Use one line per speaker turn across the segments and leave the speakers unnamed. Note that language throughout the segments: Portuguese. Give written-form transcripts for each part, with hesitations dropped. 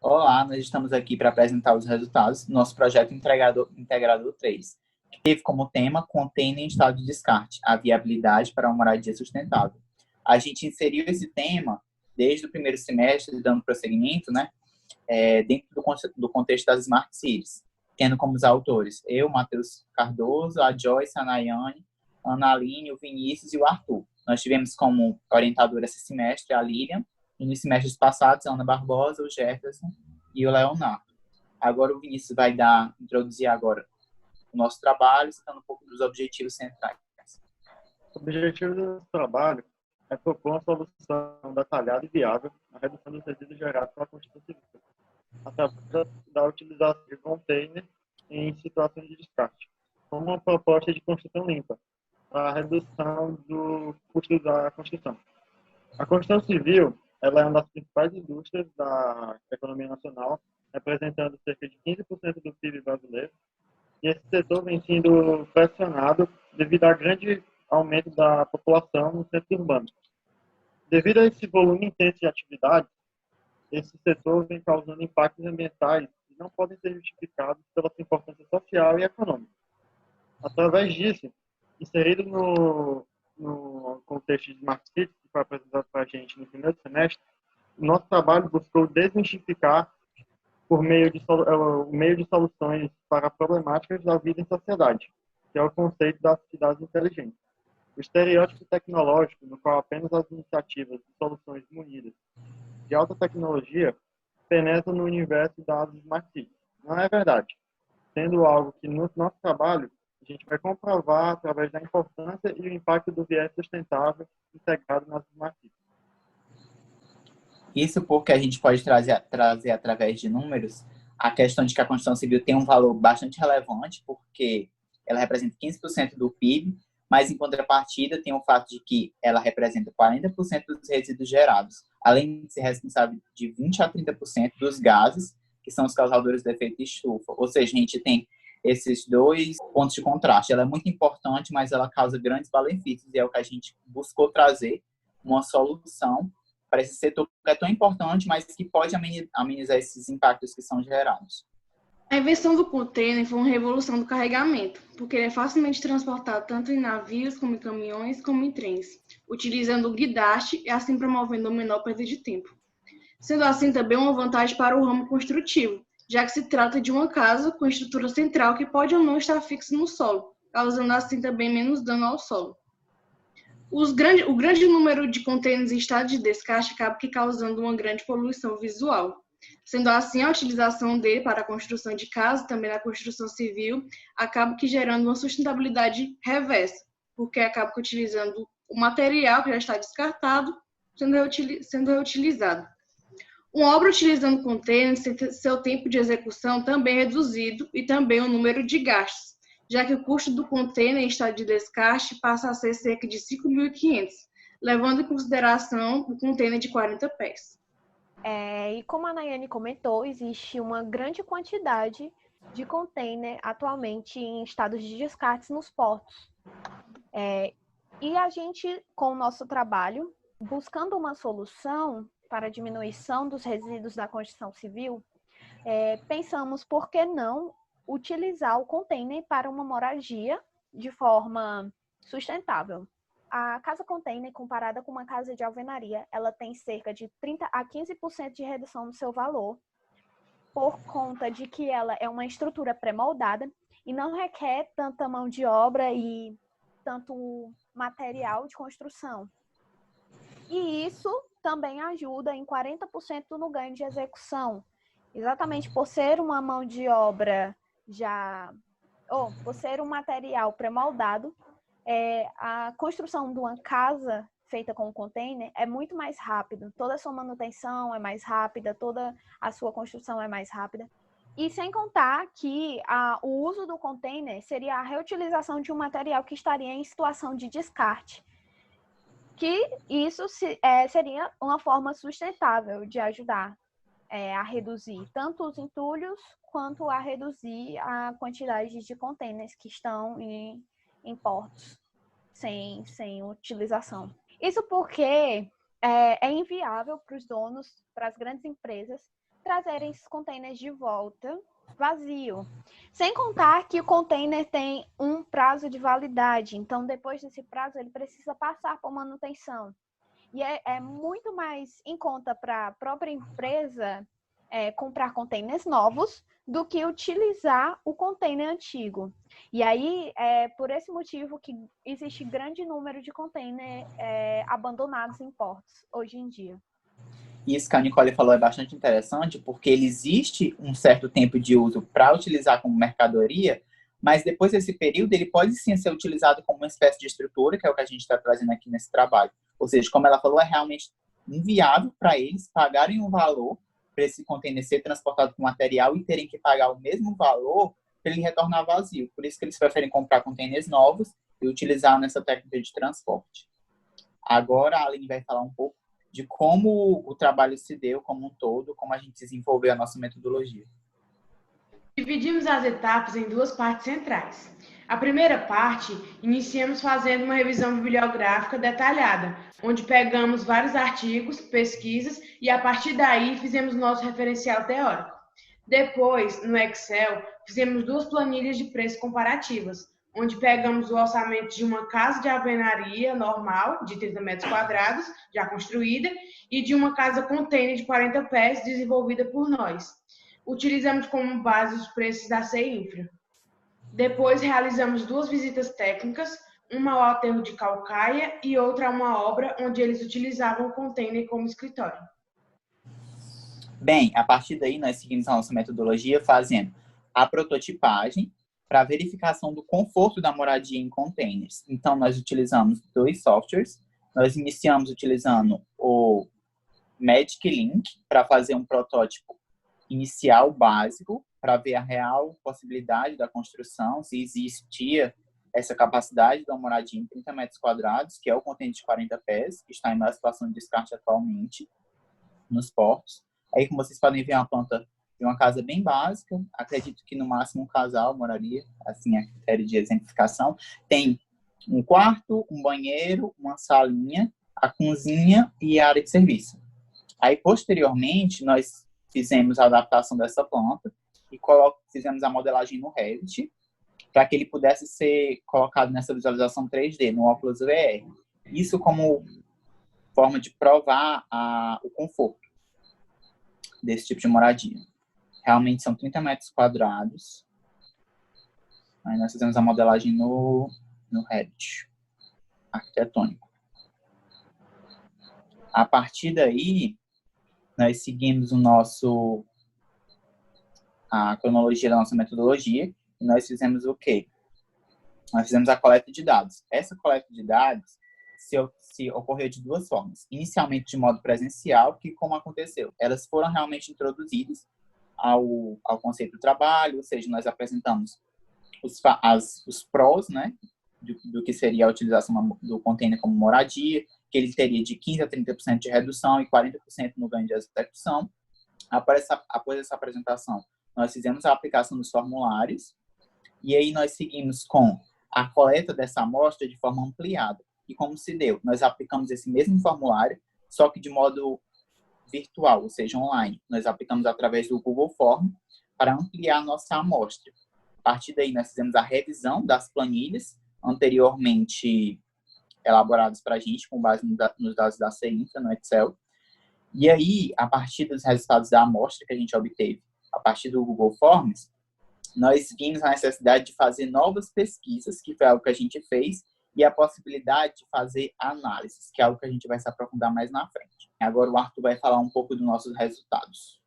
Olá, nós estamos aqui para apresentar os resultados do nosso projeto Integrador 3, que teve como tema Container em estado de descarte, a viabilidade para uma moradia sustentável. A gente inseriu esse tema desde o primeiro semestre, dando prosseguimento, né, dentro do contexto das Smart Cities, tendo como os autores eu, Matheus Cardoso, a Joyce, a Nayane, a Ana Aline, o Vinícius e o Arthur. Nós tivemos como orientador esse semestre a Lilian, e nos semestres passados a Ana Barbosa, o Jefferson e o Leonardo. Agora o Vinícius vai introduzir agora o nosso trabalho, citando um pouco dos objetivos centrais.
O objetivo do trabalho é propor uma solução detalhada e viável na redução dos resíduos gerados pela construção civil, através da utilização de container em situações de descarte, como uma proposta de construção limpa, para a redução do custo da construção. A construção civil ela é uma das principais indústrias da economia nacional, representando cerca de 15% do PIB brasileiro, e esse setor vem sendo pressionado devido ao grande aumento da população no centro urbano. Devido a esse volume intenso de atividades, esse setor vem causando impactos ambientais que não podem ser justificados pela sua importância social e econômica. Através disso, inserido no contexto de Smart Cities, que foi apresentado para a gente no primeiro semestre, o nosso trabalho buscou desmistificar por meio de soluções para problemáticas da vida em sociedade, que é o conceito das cidades inteligentes. O estereótipo tecnológico, no qual apenas as iniciativas e soluções munidas de alta tecnologia penetram no universo das Smart Cities. Não é verdade. Sendo algo que no nosso trabalho a gente vai comprovar através da importância e o impacto do viés sustentável integrado nas Smart Cities.
Isso porque a gente pode trazer através de números a questão de que a construção civil tem um valor bastante relevante, porque ela representa 15% do PIB, mas em contrapartida tem o fato de que ela representa 40% dos resíduos gerados, além de ser responsável de 20 a 30% dos gases, que são os causadores do efeito estufa. Ou seja, a gente tem esses dois pontos de contraste. Ela é muito importante, mas ela causa grandes malefícios, e é o que a gente buscou trazer uma solução para esse setor que é tão importante, mas que pode amenizar esses impactos que são gerados.
A invenção do container foi uma revolução do carregamento, porque ele é facilmente transportado tanto em navios, como em caminhões, como em trens, utilizando o guindaste e assim promovendo uma menor perda de tempo. Sendo assim também uma vantagem para o ramo construtivo, já que se trata de uma casa com estrutura central que pode ou não estar fixa no solo, causando assim também menos dano ao solo. O grande número de contêineres em estado de descarte acaba causando uma grande poluição visual. Sendo assim, a utilização dele para a construção de casas, também na construção civil, acaba gerando uma sustentabilidade reversa, porque acaba utilizando o material que já está descartado, sendo reutilizado. Uma obra utilizando contêineres tem seu tempo de execução também reduzido e também o número de gastos, já que o custo do container em estado de descarte passa a ser cerca de 5.500, levando em consideração o container de 40 pés.
E como a Nayane comentou, existe uma grande quantidade de container atualmente em estados de descartes nos portos. E a gente, com o nosso trabalho, buscando uma solução para a diminuição dos resíduos da construção civil, pensamos por que não utilizar o container para uma moradia de forma sustentável. A casa container, comparada com uma casa de alvenaria, ela tem cerca de 30 a 15% de redução no seu valor, por conta de que ela é uma estrutura pré-moldada e não requer tanta mão de obra e tanto material de construção. E isso também ajuda em 40% no ganho de execução, exatamente por ser uma mão de obra por ser um material pré-moldado. A construção de uma casa feita com container é muito mais rápido. Toda a sua manutenção é mais rápida, toda a sua construção é mais rápida. E sem contar que o uso do container seria a reutilização de um material que estaria em situação de descarte. Que isso seria uma forma sustentável de ajudar a reduzir tanto os entulhos quanto a reduzir a quantidade de containers que estão em portos sem utilização. Isso porque é inviável para os donos, para as grandes empresas, trazerem esses containers de volta vazio. Sem contar que o container tem um prazo de validade, então depois desse prazo ele precisa passar por manutenção. E é muito mais em conta para a própria empresa comprar containers novos do que utilizar o container antigo. E aí, é por esse motivo que existe grande número de containers abandonados em portos hoje em dia.
Isso que a Nicole falou é bastante interessante, porque ele existe um certo tempo de uso para utilizar como mercadoria, mas depois desse período ele pode sim ser utilizado como uma espécie de estrutura, que é o que a gente está trazendo aqui nesse trabalho. Ou seja, como ela falou, é realmente inviável para eles pagarem um valor para esse container ser transportado com material e terem que pagar o mesmo valor para ele retornar vazio. Por isso que eles preferem comprar containers novos e utilizar nessa técnica de transporte. Agora a Aline vai falar um pouco de como o trabalho se deu como um todo, como a gente desenvolveu a nossa metodologia.
Dividimos as etapas em duas partes centrais. A primeira parte, iniciamos fazendo uma revisão bibliográfica detalhada, onde pegamos vários artigos, pesquisas e a partir daí fizemos nosso referencial teórico. Depois, no Excel, fizemos duas planilhas de preços comparativas, onde pegamos o orçamento de uma casa de alvenaria normal, de 30 metros quadrados, já construída, e de uma casa container de 40 pés, desenvolvida por nós. Utilizamos como base os preços da CEINFRA. Depois, realizamos duas visitas técnicas, uma ao aterro de Caucaia e outra a uma obra onde eles utilizavam o container como escritório.
Bem, a partir daí, nós seguimos a nossa metodologia fazendo a prototipagem para verificação do conforto da moradia em containers. Então, nós utilizamos dois softwares. Nós iniciamos utilizando o Magic Link para fazer um protótipo inicial básico, para ver a real possibilidade da construção, se existia essa capacidade da moradia em 30 metros quadrados, que é o container de 40 pés, que está em uma situação de descarte atualmente nos portos. Aí, como vocês podem ver, é uma planta de uma casa bem básica, acredito que no máximo um casal moraria, assim, a critério de exemplificação. Tem um quarto, um banheiro, uma salinha, a cozinha e a área de serviço. Aí, posteriormente, nós fizemos a adaptação dessa planta e fizemos a modelagem no Revit para que ele pudesse ser colocado nessa visualização 3D, no óculos VR. Isso como forma de provar o conforto desse tipo de moradia. Realmente são 30 metros quadrados. Aí nós fizemos a modelagem no Revit arquitetônico. A partir daí, nós seguimos a cronologia da nossa metodologia e nós fizemos o quê? Nós fizemos a coleta de dados. Essa coleta de dados se ocorreu de duas formas. Inicialmente de modo presencial, que como aconteceu? Elas foram realmente introduzidas ao conceito do trabalho, ou seja, nós apresentamos os prós, né, do que seria a utilização do container como moradia, que ele teria de 15% a 30% de redução e 40% no ganho de execução. Após essa apresentação, nós fizemos a aplicação dos formulários e aí nós seguimos com a coleta dessa amostra de forma ampliada. E como se deu? Nós aplicamos esse mesmo formulário, só que de modo virtual, ou seja, online. Nós aplicamos através do Google Form para ampliar a nossa amostra. A partir daí, nós fizemos a revisão das planilhas anteriormente elaboradas para a gente, com base nos dados da CEINFRA, no Excel. E aí, a partir dos resultados da amostra que a gente obteve, a partir do Google Forms, nós vimos a necessidade de fazer novas pesquisas, que foi algo que a gente fez, e a possibilidade de fazer análises, que é algo que a gente vai se aprofundar mais na frente. Agora o Arthur vai falar um pouco dos nossos resultados.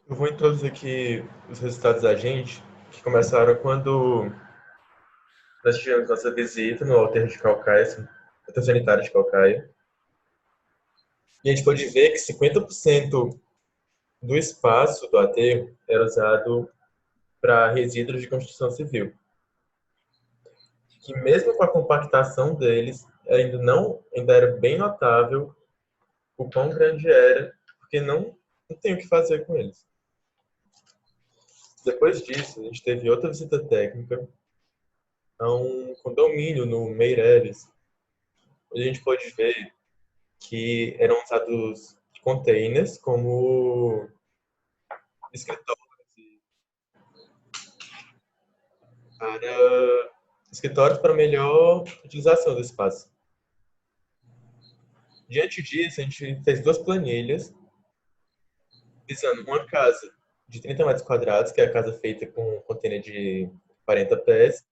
Eu vou introduzir aqui os resultados da gente, que começaram quando nós tivemos nossa visita no aterro de Caucaia, aterro sanitário de Caucaia. E a gente pôde ver que 50% do espaço do aterro era usado para resíduos de construção civil. Que mesmo com a compactação deles, ainda era bem notável o quão grande era, porque não tem o que fazer com eles. Depois disso, a gente teve outra visita técnica a um condomínio no Meireles, onde a gente pôde ver que eram usados containers como escritórios para melhor utilização do espaço. Diante disso, a gente fez 2 planilhas, visando uma casa de 30 metros quadrados, que é a casa feita com um container de 40 pés,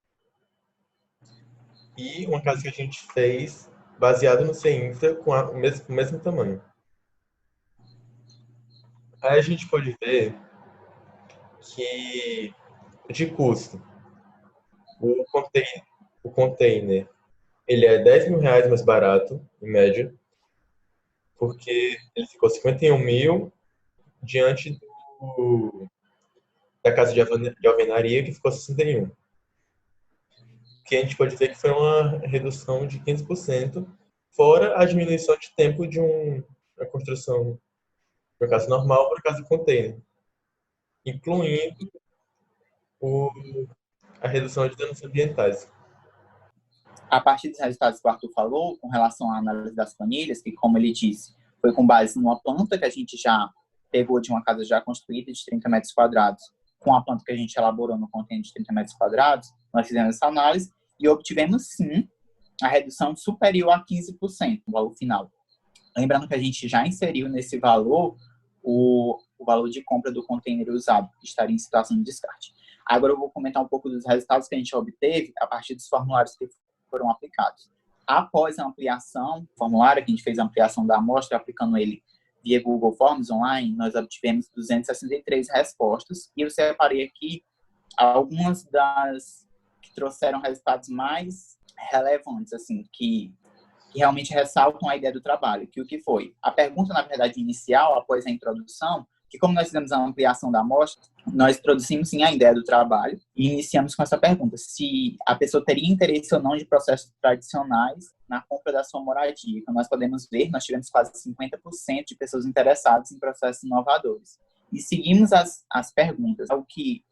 e uma casa que a gente fez baseado no CEINFRA com o mesmo tamanho. Aí a gente pode ver que, de custo, o container ele é R$ 10.000 mais barato, em média, porque ele ficou 51 mil diante da casa de alvenaria, que ficou 61. Que a gente pode ver que foi uma redução de 15%, fora a diminuição de tempo de uma construção de uma casa normal para casa de container, incluindo a redução de danos ambientais.
A partir dos resultados que o Arthur falou, com relação à análise das planilhas, que, como ele disse, foi com base numa planta que a gente já pegou de uma casa já construída de 30 metros quadrados, com a planta que a gente elaborou no container de 30 metros quadrados, nós fizemos essa análise e obtivemos, sim, a redução superior a 15% no valor final. Lembrando que a gente já inseriu nesse valor o valor de compra do container usado, que estaria em situação de descarte. Agora eu vou comentar um pouco dos resultados que a gente obteve a partir dos formulários que foram aplicados. Após a ampliação do formulário, que a gente fez a ampliação da amostra, aplicando ele via Google Forms online, nós obtivemos 263 respostas, e eu separei aqui algumas das que trouxeram resultados mais relevantes, assim, que realmente ressaltam a ideia do trabalho, que o que foi? A pergunta, na verdade, inicial, após a introdução, que como nós fizemos a ampliação da amostra, nós introduzimos sim a ideia do trabalho e iniciamos com essa pergunta, se a pessoa teria interesse ou não de processos tradicionais na compra da sua moradia. Então, nós podemos ver, nós tivemos quase 50% de pessoas interessadas em processos inovadores. E seguimos as perguntas. O que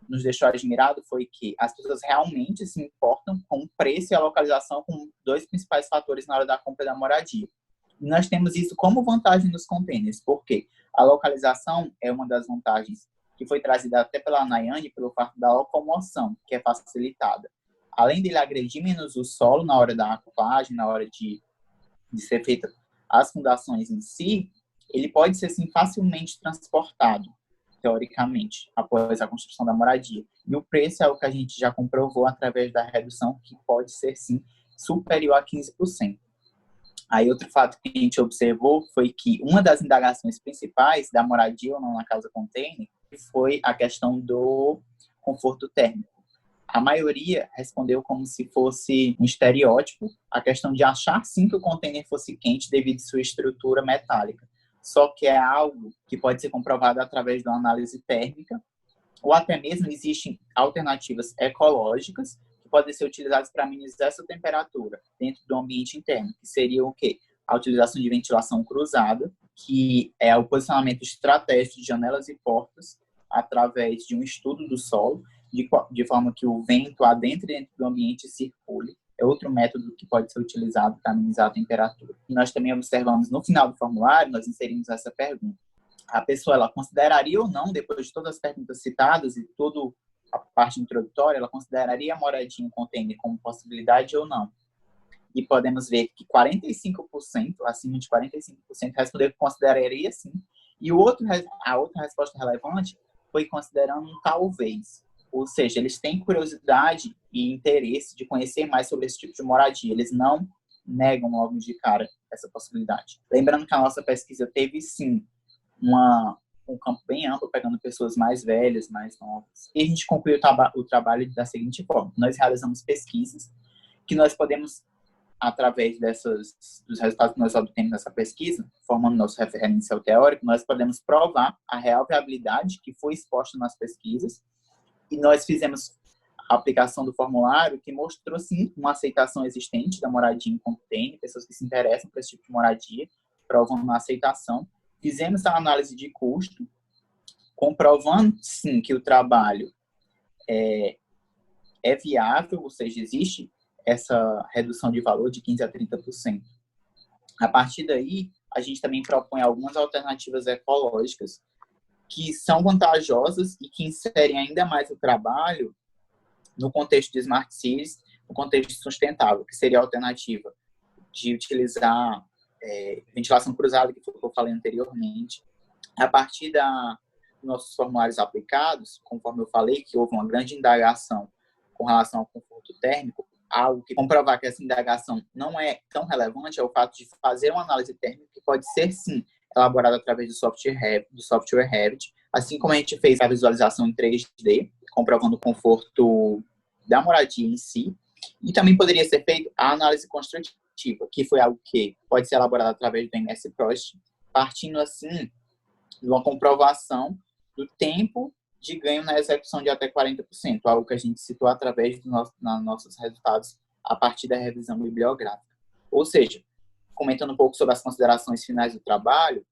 nos deixou admirado foi que as pessoas realmente se importam com o preço e a localização como 2 principais fatores na hora da compra da moradia. E nós temos isso como vantagem nos containers, porque a localização é uma das vantagens que foi trazida até pela Nayane, pelo fato da locomoção, que é facilitada. Além dele agredir menos o solo na hora da aquacultura, na hora de ser feita as fundações em si, ele pode ser, sim, facilmente transportado, teoricamente, após a construção da moradia. E o preço é o que a gente já comprovou através da redução, que pode ser, sim, superior a 15%. Aí, outro fato que a gente observou foi que uma das indagações principais da moradia ou não na casa container foi a questão do conforto térmico. A maioria respondeu como se fosse um estereótipo, a questão de achar, sim, que o container fosse quente devido à sua estrutura metálica. Só que é algo que pode ser comprovado através de uma análise térmica, ou até mesmo existem alternativas ecológicas que podem ser utilizadas para minimizar essa temperatura dentro do ambiente interno, que seria o quê? A utilização de ventilação cruzada, que é o posicionamento estratégico de janelas e portas através de um estudo do solo, de forma que o vento adentre dentro do ambiente e circule. É outro método que pode ser utilizado para minimizar a temperatura. E nós também observamos no final do formulário, nós inserimos essa pergunta. A pessoa, ela consideraria ou não, depois de todas as perguntas citadas e toda a parte introdutória, ela consideraria a moradia em container como possibilidade ou não? E podemos ver que 45%, acima de 45%, respondeu que consideraria sim. E a outra resposta relevante foi considerando um talvez. Ou seja, eles têm curiosidade e interesse de conhecer mais sobre esse tipo de moradia. Eles não negam logo de cara essa possibilidade. Lembrando que a nossa pesquisa teve, sim, um campo bem amplo, pegando pessoas mais velhas, mais novas. E a gente concluiu o trabalho da seguinte forma. Nós realizamos pesquisas que nós podemos, através dos resultados que nós obtemos nessa pesquisa, formando nosso referencial teórico, nós podemos provar a real viabilidade que foi exposta nas pesquisas. E nós fizemos a aplicação do formulário que mostrou, sim, uma aceitação existente da moradia em container, pessoas que se interessam por esse tipo de moradia, provam uma aceitação. Fizemos a análise de custo, comprovando, sim, que o trabalho é viável, ou seja, existe essa redução de valor de 15% a 30%. A partir daí, a gente também propõe algumas alternativas ecológicas que são vantajosas e que inserem ainda mais o trabalho no contexto de Smart Cities, no contexto sustentável, que seria a alternativa de utilizar ventilação cruzada, que foi o que eu falei anteriormente, a partir dos nossos formulários aplicados, conforme eu falei, que houve uma grande indagação com relação ao conforto térmico. Algo que comprovar que essa indagação não é tão relevante é o fato de fazer uma análise térmica que pode ser, sim, elaborada através do software Revit, assim como a gente fez a visualização em 3D, comprovando o conforto da moradia em si, e também poderia ser feita a análise construtiva, que foi algo que pode ser elaborado através do MS Prost, partindo, assim, de uma comprovação do tempo de ganho na execução de até 40%, algo que a gente citou através dos nossos resultados a partir da revisão bibliográfica. Ou seja, comentando um pouco sobre as considerações finais do trabalho,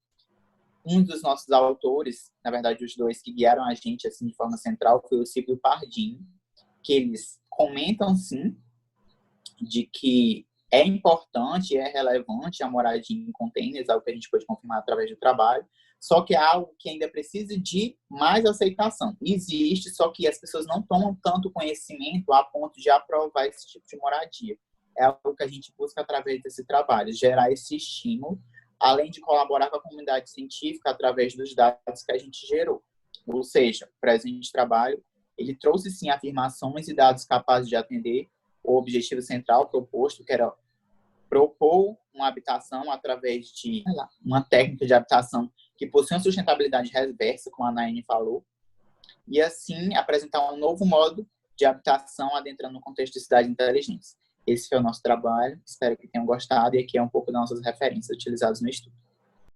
um dos nossos autores, na verdade os dois que guiaram a gente assim de forma central, foi o Silvio Pardini, que eles comentam, sim, de que é importante, é relevante a moradia em containers, algo que a gente pode confirmar através do trabalho, só que é algo que ainda precisa de mais aceitação. Existe, só que as pessoas não tomam tanto conhecimento a ponto de aprovar esse tipo de moradia. É algo que a gente busca através desse trabalho, gerar esse estímulo, além de colaborar com a comunidade científica através dos dados que a gente gerou. Ou seja, o presente trabalho, ele trouxe, sim, afirmações e dados capazes de atender o objetivo central proposto, que era propor uma habitação através de uma técnica de habitação que possui uma sustentabilidade reversa, como a Nayane falou, e assim apresentar um novo modo de habitação adentrando no contexto de cidades inteligentes. Esse foi o nosso trabalho, espero que tenham gostado, e aqui é um pouco das nossas referências utilizadas no estudo.